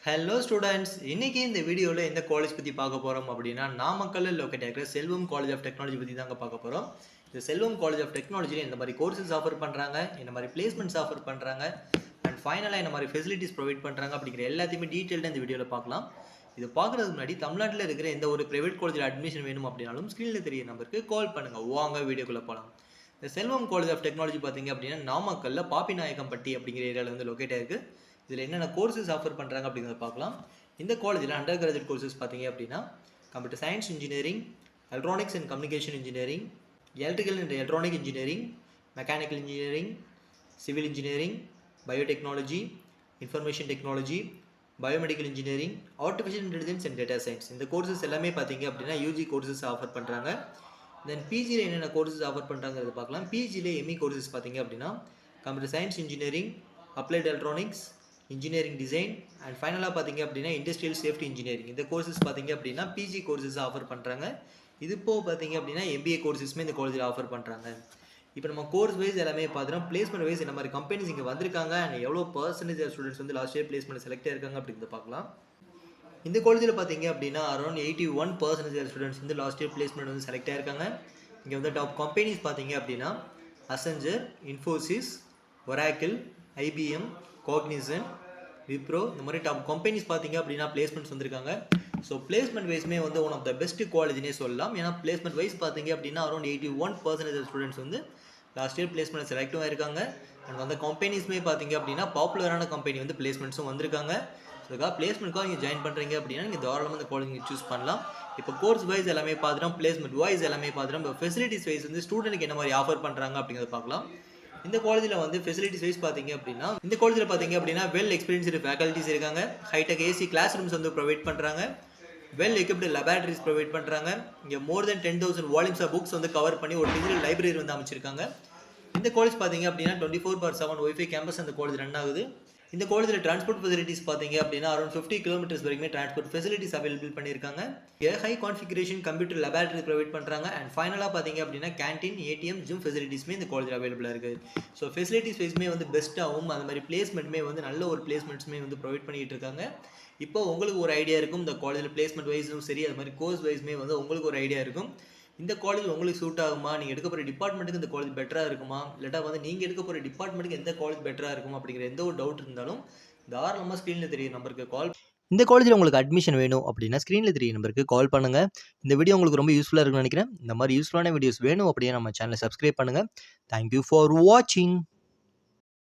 Hello students, இன்னைக்கு இந்த வீடியோவில் எந்த காலேஜ் பற்றி பார்க்க போகிறோம் அப்படின்னா நாமக்கல்லில் லொக்கேட் ஆகிற செல்வம் காலேஜ் ஆஃப் டெக்னாலஜி பற்றி தாங்க பார்க்க போகிறோம். இந்த செல்வம் காலேஜ் ஆஃப் டெக்னாலஜியில் இந்த மாதிரி கோர்சஸ் ஆஃபர் பண்ணுறாங்க, இந்த மாதிரி பிளேஸ்மெண்ட்ஸ் ஆஃபர் பண்ணுறாங்க அண்ட் ஃபைனலாக இந்த மாதிரி ஃபெசிலிட்டிஸ் ப்ரொவைட் பண்ணுறாங்க அப்படிங்கிற எல்லாத்தையுமே டீட்டெயில்டாக இந்த வீடியோவில் பார்க்கலாம். இது பார்க்குறதுக்கு முன்னாடி தமிழ்நாட்டில் இருக்கிற எந்த ஒரு ப்ரைவேட் காலேஜில் அட்மிஷன் வேணும் அப்படின்னாலும் ஸ்க்ரீனில் தெரிய நம்பருக்கு கால் பண்ணுங்கள். வாங்க வீடியோக்குள்ளே போகலாம். இந்த செல்வம் காலேஜ் ஆஃப் டெக்னாலஜி பார்த்தீங்க அப்படின்னா நாமக்கல்லில் பாப்பிநாயக்கம்பட்டி அப்படிங்கிற ஏரியாவில் வந்து லொக்கேட் ஆகிருக்கு. இதில் என்னென்ன கோர்சஸ் ஆஃபர் பண்ணுறாங்க அப்படிங்கிறத பார்க்கலாம். இந்த காலேஜில் அண்டர் கிராஜுவேட் கோர்சஸ் பார்த்தீங்க அப்படின்னா computer science engineering, electronics and communication engineering, electrical and electronic engineering, mechanical engineering, civil engineering, biotechnology, information technology, biomedical engineering, artificial intelligence and data science. இந்த கோர்சஸ் எல்லாமே பார்த்தீங்க அப்படின்னா யூஜி கோர்சஸ் ஆஃபர் பண்ணுறாங்க. தென் பிஜியில் என்னென்ன courses offer பண்ணுறாங்கிறத பார்க்கலாம். பிஜியில் ME courses பார்த்தீங்க அப்படின்னா computer science engineering, applied electronics, engineering design and ஃபைனலாக பார்த்தீங்க அப்படின்னா இண்டஸ்ட்ரியல் சேஃப்டி இன்ஜினியரிங். இந்த கோர்சஸ் பார்த்தீங்க அப்படின்னா பிஜி கோர்சஸ் ஆஃபர் பண்ணுறாங்க. இது போக பார்த்தீங்க அப்படின்னா எம்பிஏ கோர்சஸ்மே இந்த காலேஜில் ஆஃபர் பண்ணுறாங்க. இப்போ நம்ம கோர்ஸ் வைஸ் எல்லாமே பார்த்துறோம். பிளேஸ்மெண்ட் வைஸ் இந்த மாதிரி கம்பெனிஸ் இங்கே வந்திருக்காங்க அண்ட் எவ்வளோ பர்சன்டேஜ் ஸ்டூடெண்ட்ஸ் வந்து லாஸ்ட் இயர் பிளேஸ்மெண்ட் செலக்ட் ஆயிருக்காங்க அப்படிங்கிறத பார்க்கலாம். இந்த காலேஜில் பார்த்தீங்க அப்படின்னா அரௌண்ட் 81% ஸ்டூடெண்ட்ஸ் வந்து லாஸ்ட் இயர் பிளேஸ்மெண்ட் வந்து செலக்ட் ஆயிருக்காங்க. இங்கே வந்து டாப் கம்பெனிஸ் பார்த்தீங்க அப்படின்னா Accenture, Infosys, oracle, IBM, Cognizant, Wipro, இந்த மாதிரி டாப் கம்பெனிஸ் பார்த்தீங்க அப்படின்னா பிளேஸ்மெண்ட்ஸ் வந்திருக்காங்க. ஸோ பிளேஸ்மெண்ட் வைஸ்மே வந்து ஒன் ஆஃப் த பெஸ்ட் காலேஜ்னே சொல்லலாம். ஏன்னா பிளேஸ்மெண்ட் வைஸ் பார்த்தீங்க அப்படின்னா அரௌண்ட் 81% ஸ்டூடெண்ட்ஸ் வந்து லாஸ்ட் இயர் பிளேஸ்மெண்ட் செலக்டும் ஆயிருக்காங்க. அண்ட் அந்த கம்பெனிஸ்மே பார்த்தீங்க அப்படின்னா பாப்புலரான கம்பெனி வந்து பிளேஸ்மெண்ட்ஸும் வந்திருக்காங்க. ஸோ அதுக்காக பிளேஸ்மெண்ட்காக நீங்கள் ஜாயின் பண்ணுறீங்க அப்படின்னா நீங்கள் தாராளமாக இந்த காலேஜ் நீங்கள் சூஸ் பண்ணலாம். இப்போ கோர்ஸ் வைஸ் எல்லாமே பார்த்துட்டோம், பிளேஸ்மெண்ட் வைஸ் எல்லாமே பார்த்துட்டோம். இப்போ ஃபெசிலிட்டிஸ் வைஸ் வந்து ஸ்டூடெண்ட்டுக்கு என்ன மாதிரி ஆஃபர் பண்ணுறாங்க அப்படிங்கிறத பார்க்கலாம். இந்த காலேஜில் வந்து ஃபெசிலிட்டிஸ் வைஸ் பார்த்தீங்க அப்படின்னா இந்த காலேஜில் பார்த்தீங்க அப்படின்னா வெல் எக்ஸ்பீரியன்ஸ்டு ஃபேக்கல்ட்டிஸ் இருக்காங்க. ஹைடெக் ஏசி கிளாஸ் ரூம்ஸ் வந்து ப்ரொவைட் பண்ணுறாங்க. வெல் எக்யூப்டு லெபார்டரிஸ் ப்ரொவைட் பண்ணுறாங்க. இங்கே மோர் தென் 10,000 வால்யூம்ஸ் ஆஃப் புக்ஸ் வந்து கவர் பண்ணி ஒரு டிஜிட்டல் லைப்ரரி வந்து அமைச்சிருக்காங்க. இந்த காலேஜ் பார்த்தீங்க அப்படின்னா 24/7 ஒய்ஃபை கேம்பஸ் அந்த காலேஜ் ரன் ஆகுது. இந்த காலேஜில் டிரான்ஸ்போர்ட் ஃபெசிலிட்டிஸ் பார்த்தீங்க அப்படின்னா அரௌண்ட் 50 கிலோமீட்டர்ஸ் வரைக்குமே டிரான்ஸ்போர்ட் ஃபெசிலிட்டிஸ் அவைலபிள் பண்ணியிருக்காங்க. High configuration computer laboratory provide பண்ணுறாங்க. அண்ட் ஃபைனலாக பார்த்தீங்க அப்படின்னா கேன்டீன், ஏடிஎம், ஜிம் ஃபெசிலிட்டிஸ்மே இந்த காலேஜில் அவைலபிளாக இருக்குது. ஸோ ஃபெசிலிட்டிஸ் வைஸ்மே வந்து பெஸ்ட்டாகவும் அந்த மாதிரி பிளேஸ்மெண்ட்டுமே வந்து நல்ல ஒரு பிளேஸ்மெண்ட்ஸுமே வந்து ப்ரொவைட் பண்ணிகிட்டு இருக்காங்க. இப்போ உங்களுக்கு ஒரு ஐடியா இருக்கும் இந்த காலேஜில் பிளேஸ்மெண்ட் வைஸும் சரி, அது மாதிரி கோர்ஸ் வைஸ்மே வந்து உங்களுக்கு ஒரு ஐடியா இருக்கும். இந்த காலேஜ் உங்களுக்கு சூட் ஆகுமா, நீங்கள் எடுக்க போகிற டிபார்ட்மெண்ட்டுக்கு இந்த காலேஜ் பெட்டராக இருக்குமா, இல்லாட்டா வந்து நீங்கள் எடுக்க போகிற டிபார்ட்மெண்ட்டுக்கு எந்த காலேஜ் பெட்டராக இருக்கும் அப்படிங்கிற எந்த ஒரு டவுட் இருந்தாலும் தாராளமாக ஸ்க்ரீனில் தெரிய நம்பருக்கு கால். இந்த காலேஜில் உங்களுக்கு அட்மிஷன் வேணும் அப்படின்னா ஸ்க்ரீனில் தெரிய நம்பருக்கு கால் பண்ணுங்கள். இந்த வீடியோ உங்களுக்கு ரொம்ப யூஸ்ஃபுல்லாக இருக்குன்னு நினைக்கிறேன். இந்த மாதிரி யூஸ்ஃபுல்லான வீடியோஸ் வேணும் அப்படின்னா நம்ம சேனலை சப்ஸ்கிரைப் பண்ணுங்கள். தேங்க்யூ ஃபார் வாட்சிங்.